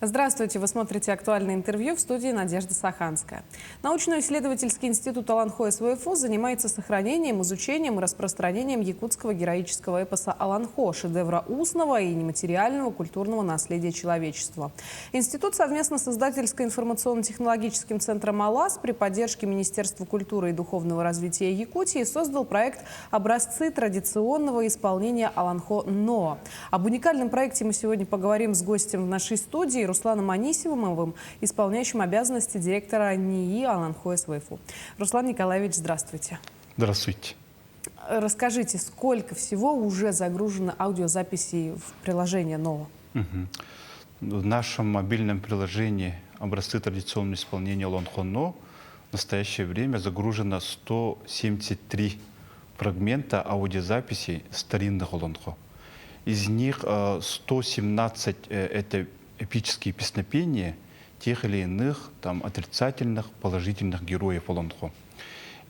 Здравствуйте, вы смотрите «Актуальное интервью», в студии Надежда Саханская. Научно-исследовательский институт Аланхо СВФУ занимается сохранением, изучением и распространением якутского героического эпоса «Аланхо», шедевра устного и нематериального культурного наследия человечества. Институт совместно с издательско-информационно-технологическим центром «АЛАС» при поддержке Министерства культуры и духовного развития Якутии создал проект «Образцы традиционного исполнения Аланхо-НОА». Об уникальном проекте мы сегодня поговорим с гостем в нашей студии Русланом Анисимовым, исполняющим обязанности директора НИИ Аланхо СВФУ. Руслан Николаевич, здравствуйте. Здравствуйте. Расскажите, сколько всего уже загружено аудиозаписей в приложение НОА? В нашем мобильном приложении «Образцы традиционного исполнения Аланхо-НОА» в настоящее время загружено 173 фрагмента аудиозаписей старинных Аланхо. Из них 117 – это эпические песнопения тех или иных отрицательных, положительных героев Аланхо.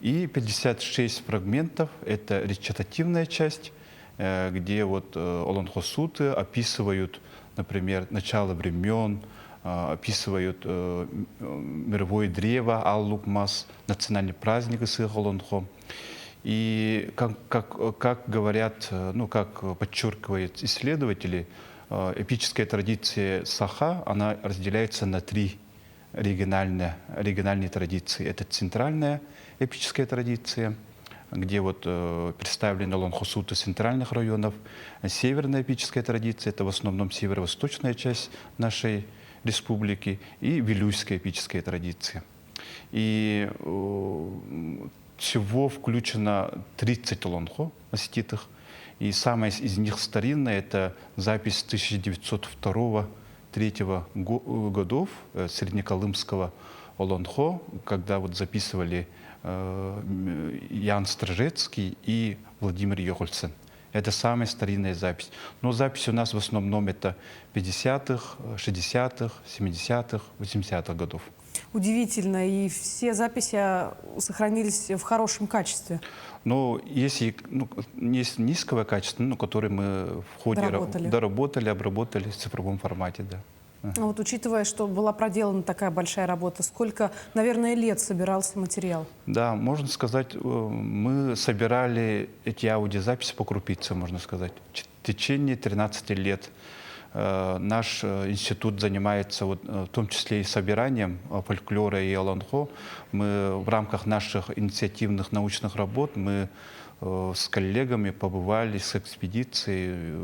И 56 фрагментов – это речитативная часть, где Аланхо-суты описывают, например, начало времен, описывают мировое древо Аллукмас, национальный праздник Исыха Аланхо. И как говорят, как подчеркивают исследователи, эпическая традиция Саха, она разделяется на три региональные традиции. Это центральная эпическая традиция, где представлены Аланхо-суты центральных районов. Северная эпическая традиция, это в основном северо-восточная часть нашей республики, и вилюйская эпическая традиция. И всего включено 30 Аланхо осетитых. И самая из них старинная – это запись 1902-1903 годов среднеколымского Аланхо, когда записывали Ян Стражецкий и Владимир Йохольцен. Это самая старинная запись. Но запись у нас в основном это 50-х, 60-х, 70-х, 80-х годов. Удивительно. И все записи сохранились в хорошем качестве. Но есть низкого качества, которые мы в ходе доработали, обработали в цифровом формате. Да. Учитывая, что была проделана такая большая работа, сколько, наверное, лет собирался материал? Да, можно сказать, мы собирали эти аудиозаписи по крупицам, можно сказать, в течение 13 лет. Наш институт занимается в том числе и собиранием фольклора и Аланхо. Мы в рамках наших инициативных научных работ мы с коллегами побывали с экспедицией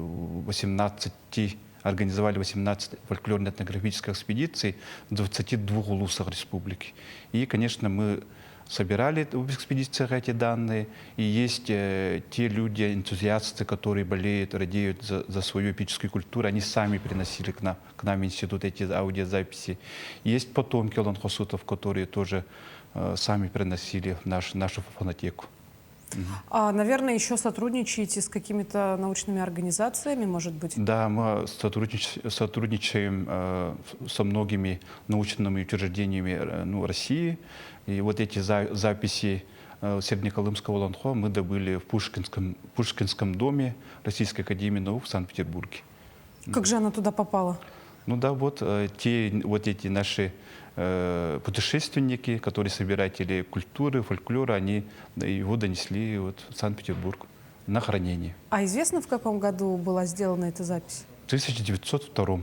организовали 18 фольклорно-этнографических экспедиций в 22 улусах республики. И, конечно, мы собирали в экспедициях эти данные, и есть те люди, энтузиасты, которые болеют, радеют за свою эпическую культуру, они сами приносили к нам в институт эти аудиозаписи. Есть потомки Аланхо-сутов, которые тоже сами приносили в нашу фонотеку. Наверное, еще сотрудничаете с какими-то научными организациями, может быть? Да, мы сотрудничаем со многими научными учреждениями России. И эти записи Среднеколымского Аланхо мы добыли в Пушкинском доме Российской академии наук в Санкт-Петербурге. Как же она туда попала? Эти наши путешественники, которые собиратели культуры, фольклора, они его донесли в Санкт-Петербург на хранение. А известно, в каком году была сделана эта запись? В 1902.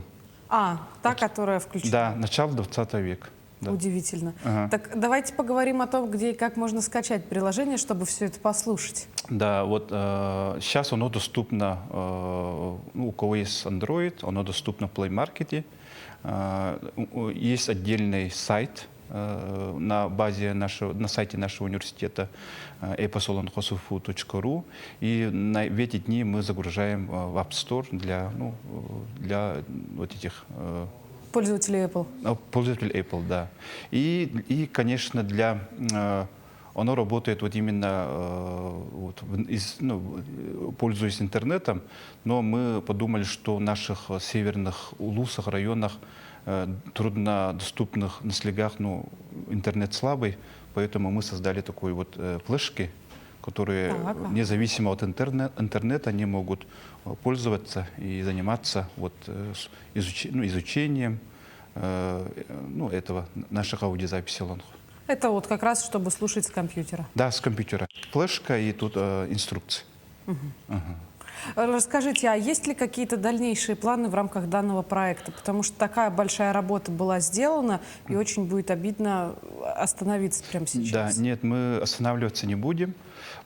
Та, которая включена? Да, начало 20 века. Да. Удивительно. Ага. Так давайте поговорим о том, где и как можно скачать приложение, чтобы все это послушать. Да, сейчас оно доступно, у кого есть Android, оно доступно в Play Market. Есть отдельный сайт на сайте нашего университета eposalankhosfu.ru, и в эти дни мы загружаем в App Store для этих пользователей Apple. Пользователей Apple, да. И конечно, оно работает пользуясь интернетом, но мы подумали, что в наших северных улусах, районах, труднодоступных на слегах, интернет слабый, поэтому мы создали такой флешки, которые независимо от интернета, они могут пользоваться и заниматься изучением ну, этого, наших аудиозаписей Аланхо. Это вот как раз, чтобы слушать с компьютера. Да, с компьютера. Флешка и тут инструкции. Расскажите, а есть ли какие-то дальнейшие планы в рамках данного проекта? Потому что такая большая работа была сделана, и очень будет обидно остановиться прямо сейчас. Да, нет, мы останавливаться не будем.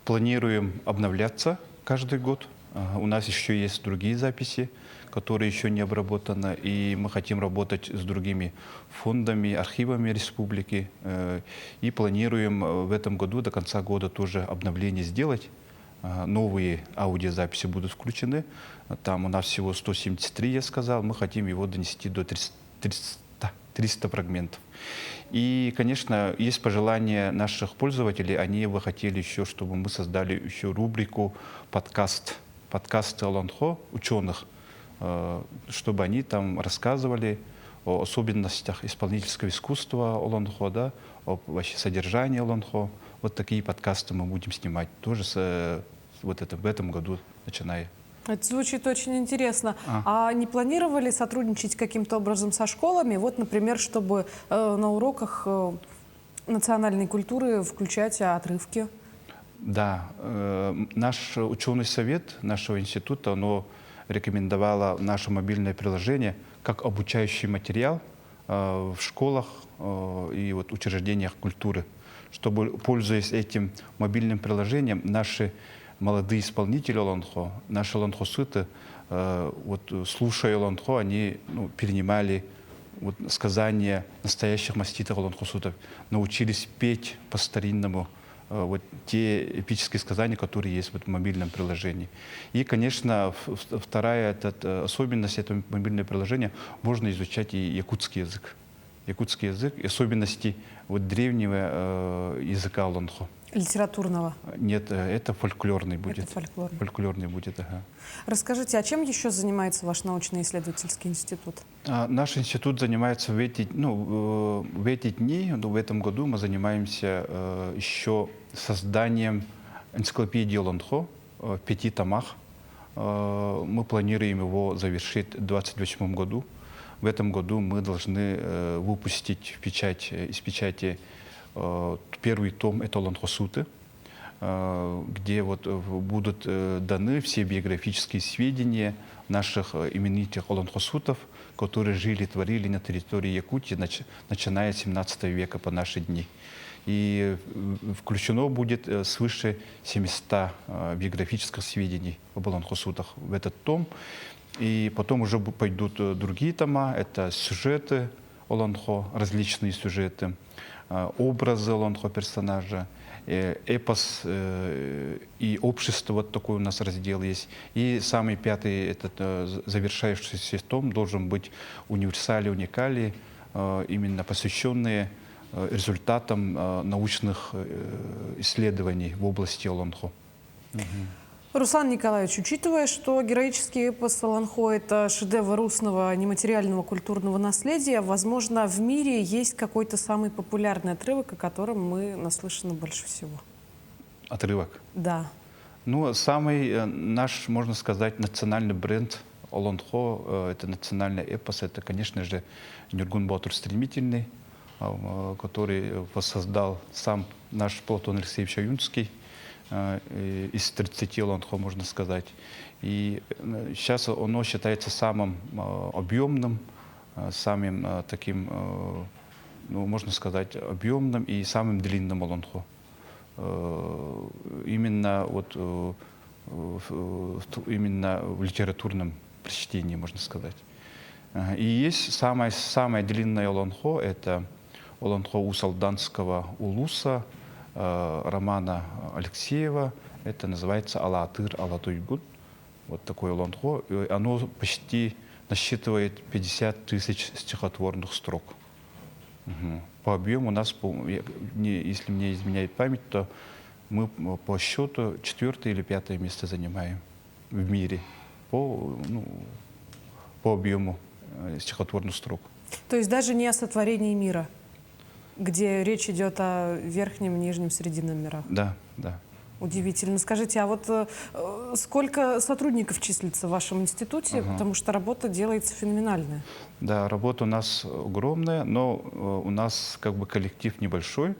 Планируем обновляться каждый год. У нас еще есть другие записи, которые еще не обработаны, и мы хотим работать с другими фондами, архивами республики. И планируем в этом году, до конца года, тоже обновление сделать. Новые аудиозаписи будут включены. Там у нас всего 173, я сказал. Мы хотим его донести до 300 фрагментов. И, конечно, есть пожелания наших пользователей. Они бы хотели еще, чтобы мы создали еще рубрику подкасты Аланхо, ученых, чтобы они там рассказывали о особенностях исполнительского искусства Аланхо, да, о вообще содержании Аланхо. Вот такие подкасты мы будем снимать тоже в этом году, начиная. Это звучит очень интересно. А не планировали сотрудничать каким-то образом со школами? Вот, например, чтобы на уроках национальной культуры включать отрывки? Да, наш ученый совет нашего института, оно рекомендовало наше мобильное приложение как обучающий материал в школах и вот учреждениях культуры, чтобы, пользуясь этим мобильным приложением, наши молодые исполнители Аланхо, наши аланхосыты, вот, слушая Аланхо, они перенимали вот, сказания настоящих маститов аланхосытов, научились петь по-старинному вот те эпические сказания, которые есть в мобильном приложении. И, конечно, вторая особенность этого мобильного приложения, можно изучать и якутский язык. Якутский язык, особенности вот древнего языка Аланхо. Литературного? Нет, это фольклорный будет. Это фольклорный. Фольклорный будет, ага. Расскажите, а чем еще занимается ваш научно-исследовательский институт? Наш институт занимается в эти дни, в этом году мы занимаемся еще созданием энциклопедии Аланхо в 5 томах. Мы планируем его завершить в 2028 году. В этом году мы должны выпустить из печати первый том, это Аланхосуты, где вот будут даны все биографические сведения наших именитых аланхосутов, которые жили, творили на территории Якутии, начиная с 17 века по наши дни. И включено будет свыше 700 биографических сведений об аланхосутах в этот том. И потом уже пойдут другие тома, это сюжеты Аланхо, различные сюжеты, образы Аланхо персонажа, эпос и общество, вот такой у нас раздел есть. И самый 5-й, этот завершающийся том, должен быть универсали, уникали, именно посвященные результатам научных исследований в области Аланхо. Руслан Николаевич, учитывая, что героический эпос Аланхо – это шедевр устного нематериального культурного наследия, возможно, в мире есть какой-то самый популярный отрывок, о котором мы наслышаны больше всего. Отрывок? Да. Ну, самый наш, можно сказать, национальный бренд Аланхо, это национальный эпос, это, конечно же, Нюргун Батур Стремительный, который воссоздал сам наш Платон Алексеевич Аюнский, из 30 Аланхо, можно сказать. И сейчас оно считается самым объемным, самым таким, можно сказать, объемным и самым длинным Аланхо. Именно в литературном прочтении, можно сказать. И есть самое длинное Аланхо, это Аланхо у Салданского улуса, романа Алексеева. Это называется «Алатыр Алатуйгут». Вот такое Аланхо. Оно почти насчитывает 50 тысяч стихотворных строк. По объему у нас, если мне изменяет память, то мы по счету 4-е или 5-е место занимаем в мире по объему стихотворных строк. То есть даже не о сотворении мира, где речь идет о верхнем, нижнем, срединном мирах? Да, да. Удивительно. Скажите, а вот сколько сотрудников числится в вашем институте? Потому что работа делается феноменальная. Да, работа у нас огромная, но у нас как бы коллектив небольшой.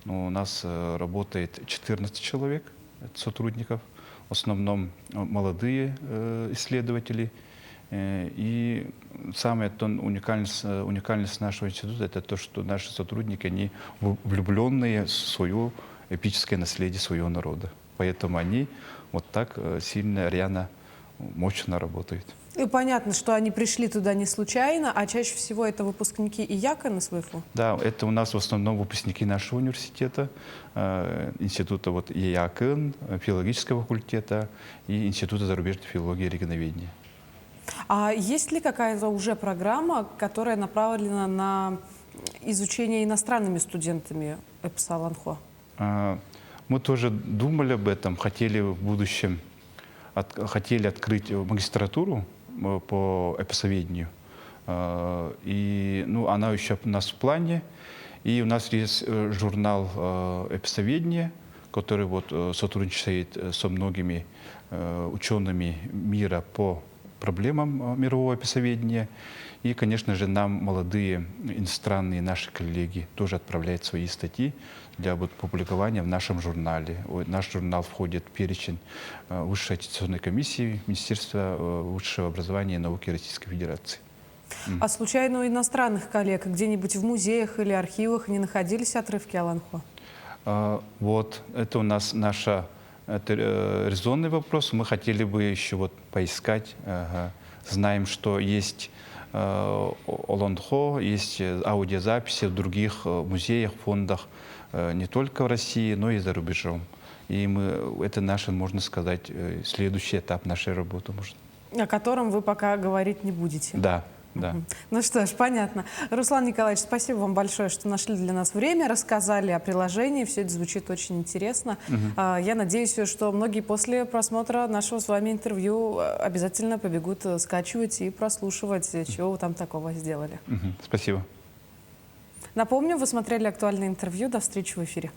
Но у нас работает 14 человек сотрудников, в основном молодые исследователи. И самая уникальность нашего института — это то, что наши сотрудники, они влюбленные в свое эпическое наследие своего народа. Поэтому они вот так сильно, рьяно, мощно работают. И понятно, что они пришли туда не случайно, а чаще всего это выпускники ИЯКа СВФУ? Да, это у нас в основном выпускники нашего университета, института вот ИЯКН, филологического факультета и института зарубежной филологии и регионоведения. А есть ли какая-то уже программа, которая направлена на изучение иностранными студентами эпоса Аланхо? Мы тоже думали об этом, хотели в будущем открыть магистратуру по эпосоведению. И, она еще у нас в плане. И у нас есть журнал эпосоведения, который вот сотрудничает со многими учеными мира по проблемам мирового эпосоведения. И, конечно же, нам молодые иностранные наши коллеги тоже отправляют свои статьи для публикования в нашем журнале. Наш журнал входит в перечень Высшей аттестационной комиссии Министерства высшего образования и науки Российской Федерации. А случайно у иностранных коллег где-нибудь в музеях или архивах не находились отрывки Аланхо? Вот, это у нас это резонный вопрос. Мы хотели бы еще поискать. Знаем, что есть Аланхо, есть аудиозаписи в других музеях, фондах, не только в России, но и за рубежом. И это наш, можно сказать, следующий этап нашей работы. О котором вы пока говорить не будете? Да. Да. Ну что ж, понятно. Руслан Николаевич, спасибо вам большое, что нашли для нас время, рассказали о приложении. Все это звучит очень интересно. Я надеюсь, что многие после просмотра нашего с вами интервью обязательно побегут скачивать и прослушивать, чего вы там такого сделали. Спасибо. Напомню, вы смотрели актуальное интервью. До встречи в эфире.